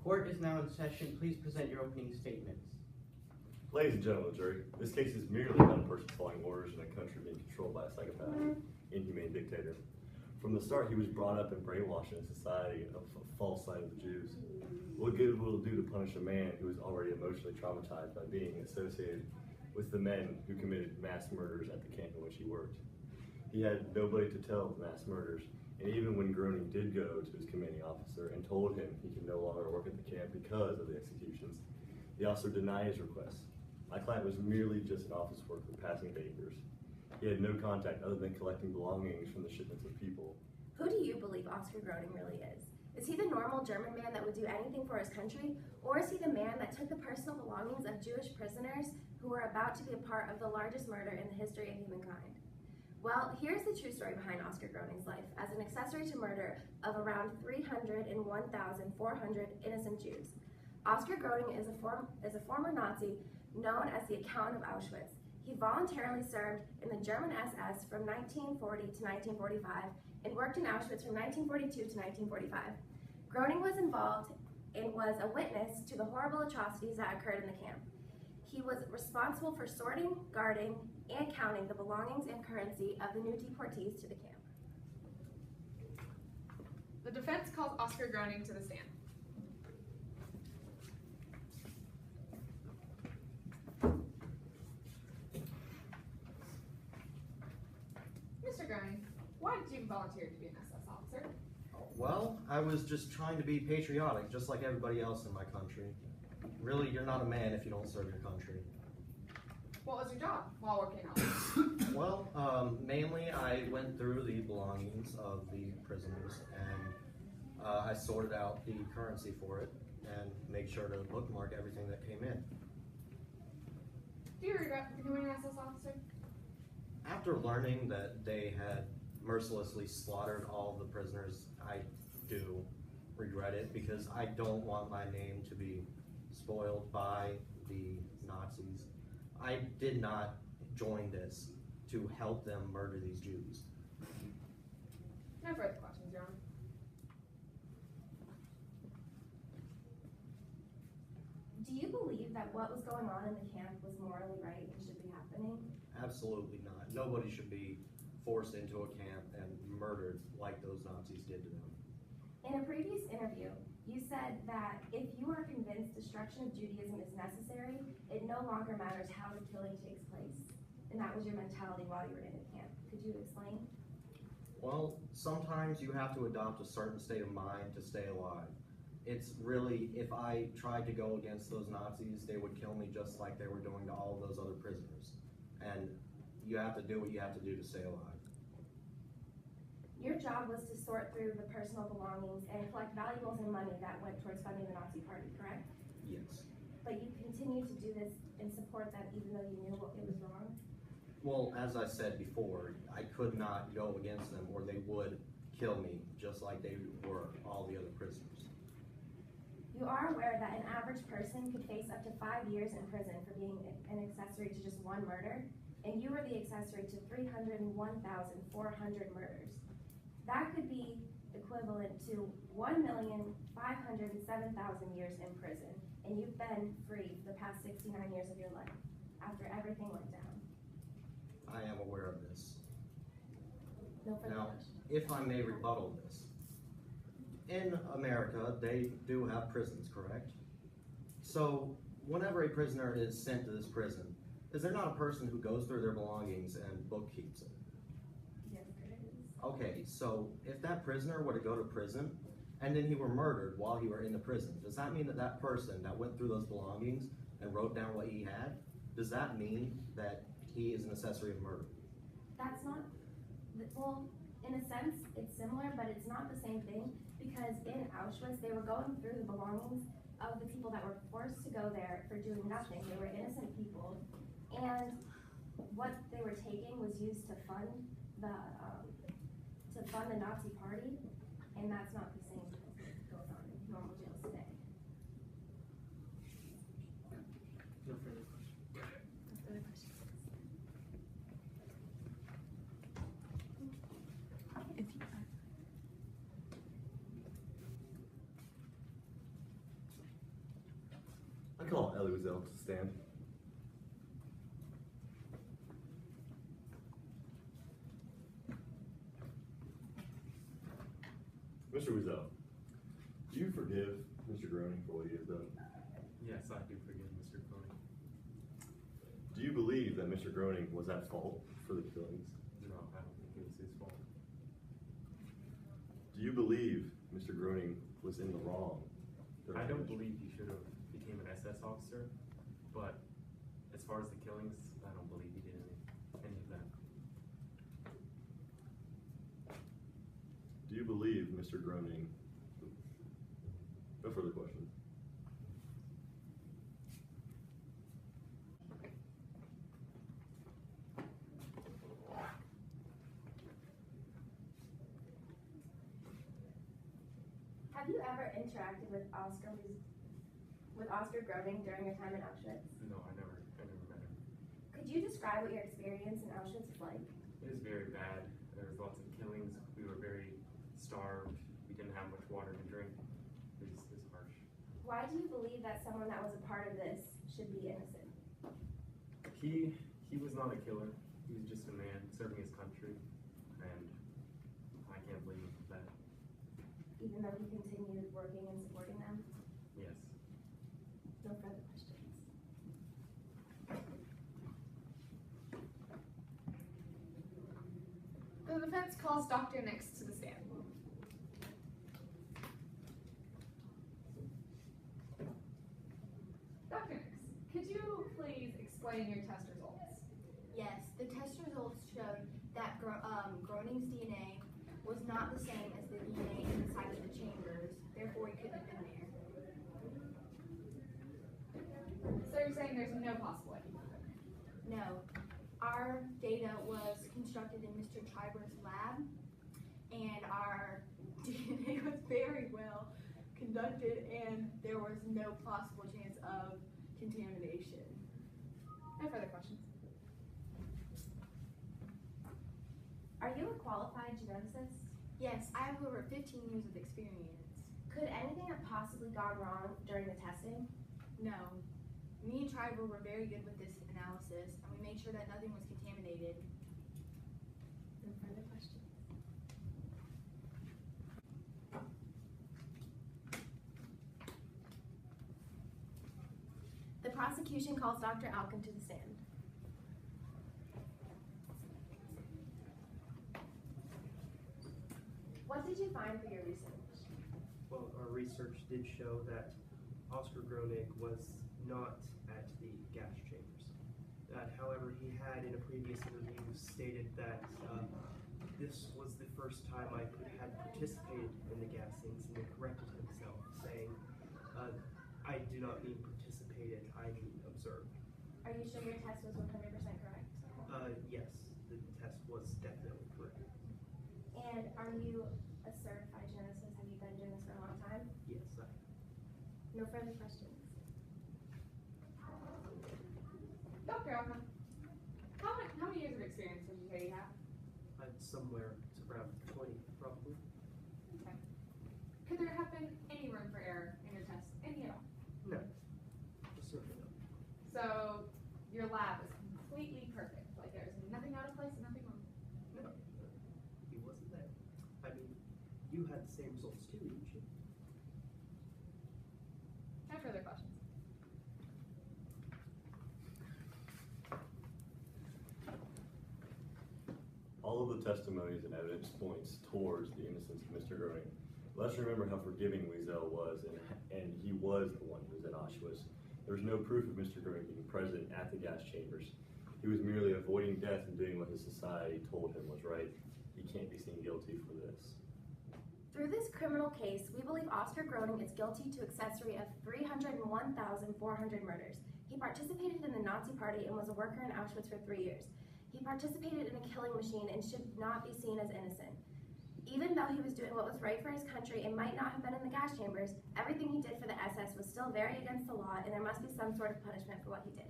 Court is now in session. Please present your opening statements. Ladies and gentlemen of the jury, this case is merely about a person following orders in a country being controlled by a psychopathic, inhumane dictator. From the start, he was brought up and brainwashed in a society of a false sight of the Jews. What good will it do to punish a man who is already emotionally traumatized by being associated with the men who committed mass murders at the camp in which he worked? He had nobody to tell the mass murders, and even when Groening did go to his commanding officer and told him he could no longer work at the camp because of the executions, the officer denied his request. My client was merely just an office worker passing papers. He had no contact other than collecting belongings from the shipments of people. Who do you believe Oscar Groening really is? Is he the normal German man that would do anything for his country? Or is he the man that took the personal belongings of Jewish prisoners who were about to be a part of the largest murder in the history of humankind? Well, here's the true story behind Oscar Groening's life as an accessory to murder of around 301,400 innocent Jews. Oscar Groening is a former Nazi known as the Accountant of Auschwitz. He voluntarily served in the German SS from 1940 to 1945 and worked in Auschwitz from 1942 to 1945. Groening was involved and was a witness to the horrible atrocities that occurred in the camp. He was responsible for sorting, guarding, and counting the belongings and currency of the new deportees to the camp. The defense calls Oscar Groening to the stand. Mr. Groening, why did you volunteer to be an SS officer? Well, I was just trying to be patriotic, just like everybody else in my country. Really, you're not a man if you don't serve your country. What was your job while working out? Well, mainly I went through the belongings of the prisoners and I sorted out the currency for it and made sure to bookmark everything that came in. Do you regret becoming an SS officer? After learning that they had mercilessly slaughtered all of the prisoners, I do regret it because I don't want my name to be spoiled by the Nazis. I did not join this to help them murder these Jews. No further questions, Your Honor. Do you believe that what was going on in the camp was morally right and should be happening? Absolutely not. Nobody should be forced into a camp and murdered like those Nazis did to them. In a previous interview, you said that if you are convinced destruction of Judaism is necessary, it no longer matters how the killing takes place. And that was your mentality while you were in the camp. Could you explain? Well, sometimes you have to adopt a certain state of mind to stay alive. It's really, if I tried to go against those Nazis, they would kill me just like they were doing to all of those other prisoners. And you have to do what you have to do to stay alive. Your job was to sort through the personal belongings and collect valuables and money that went towards funding the Nazi Party, correct? Yes. But you continued to do this and support them even though you knew it was wrong? Well, as I said before, I could not go against them or they would kill me just like they were all the other prisoners. You are aware that an average person could face up to 5 years in prison for being an accessory to just one murder, and you were the accessory to 301,400 murders. That could be equivalent to 1,507,000 years in prison, and you've been free for the past 69 years of your life after everything went down. I am aware of this. No further Now, questions. if I may rebuttal this, in America, they do have prisons, correct? So, whenever a prisoner is sent to this prison, is there not a person who goes through their belongings and bookkeeps it? Yes, there is. Okay, so if that prisoner were to go to prison, and then he were murdered while he were in the prison, does that mean that that person that went through those belongings and wrote down what he had, does that mean that he is an accessory of murder? That's not, well, in a sense, it's similar, but it's not the same thing, because in Auschwitz, they were going through the belongings of the people that were forced to go there for doing nothing. They were innocent people, and what they were taking was used to fund the Nazi Party, and that's not the same as what goes on in normal jails today. No further questions. No further questions. Elie Wiesel to stand. Mr. Wiesel, do you forgive Mr. Groening for what he has done? Yes, I do forgive Mr. Groening. Do you believe that Mr. Groening was at fault for the killings? No, I don't think it was his fault. Do you believe Mr. Groening was in the wrong? I don't believe he should have became an SS officer, but as far as the killings, I don't believe he did any of that. Do you believe Mr. Groening? No further questions. Have you ever interacted with Oscar Groening during your time in Auschwitz? No, I never met him. Could you describe what your experience in Auschwitz was like? It was very bad. There was lots of killings. We were very starved. We didn't have much water to drink. It was harsh. Why do you believe that someone that was a part of this should be innocent? He was not a killer. He was just a man serving his country, and I can't blame him for that. Even though he continued working and supporting them? Yes. No further questions. The defense calls Dr. Nix to the stand. Dr. Nix, could you please explain your test results? Yes, the test results showed that Groening's DNA was not the same as the DNA inside of the chambers, therefore he couldn't have been there. So you're saying there's no possible way? No, our data was constructed in Mr. Triber's lab, and our DNA was very well conducted, and there was no possible chance of contamination. No further questions. Are you a qualified geneticist? Yes, I have over 15 years of experience. Could anything have possibly gone wrong during the testing? No. Me and Triber were very good with this analysis, and we made sure that nothing was contaminated. No further questions. The prosecution calls Dr. Alkin to the stand. What did you find for your research? Well, our research did show that Oscar Groening was not at the gas chambers. However, he had in a previous interview stated that this was the first time I had participated in the gassings, and he corrected himself, saying, I do not mean participated, I mean observed. Are you sure your test was 100% correct? Yes, the test was definitely correct. And are you a certified geneticist? Have you been doing this for a long time? Yes, No further questions. Dr. Alkin, how many years of experience would you say you have? I'm somewhere around 20, probably. Okay. Could there have been any room for error in your test? Any at all? No, certainly not. So your lab is completely perfect. Like there's nothing out of place and nothing wrong. No, he wasn't there. I mean, you had the same results too, didn't you? No further questions. All of the testimonies and evidence points towards the innocence of Mr. Groening. Let's remember how forgiving Wiesel was, and he was the one who was at Auschwitz. There was no proof of Mr. Groening being present at the gas chambers. He was merely avoiding death and doing what his society told him was right. He can't be seen guilty for this. Through this criminal case, we believe Oscar Groening is guilty to accessory of 301,400 murders. He participated in the Nazi Party and was a worker in Auschwitz for 3 years. He participated in a killing machine and should not be seen as innocent. Even though he was doing what was right for his country and might not have been in the gas chambers, everything he did for the SS was still very against the law, and there must be some sort of punishment for what he did.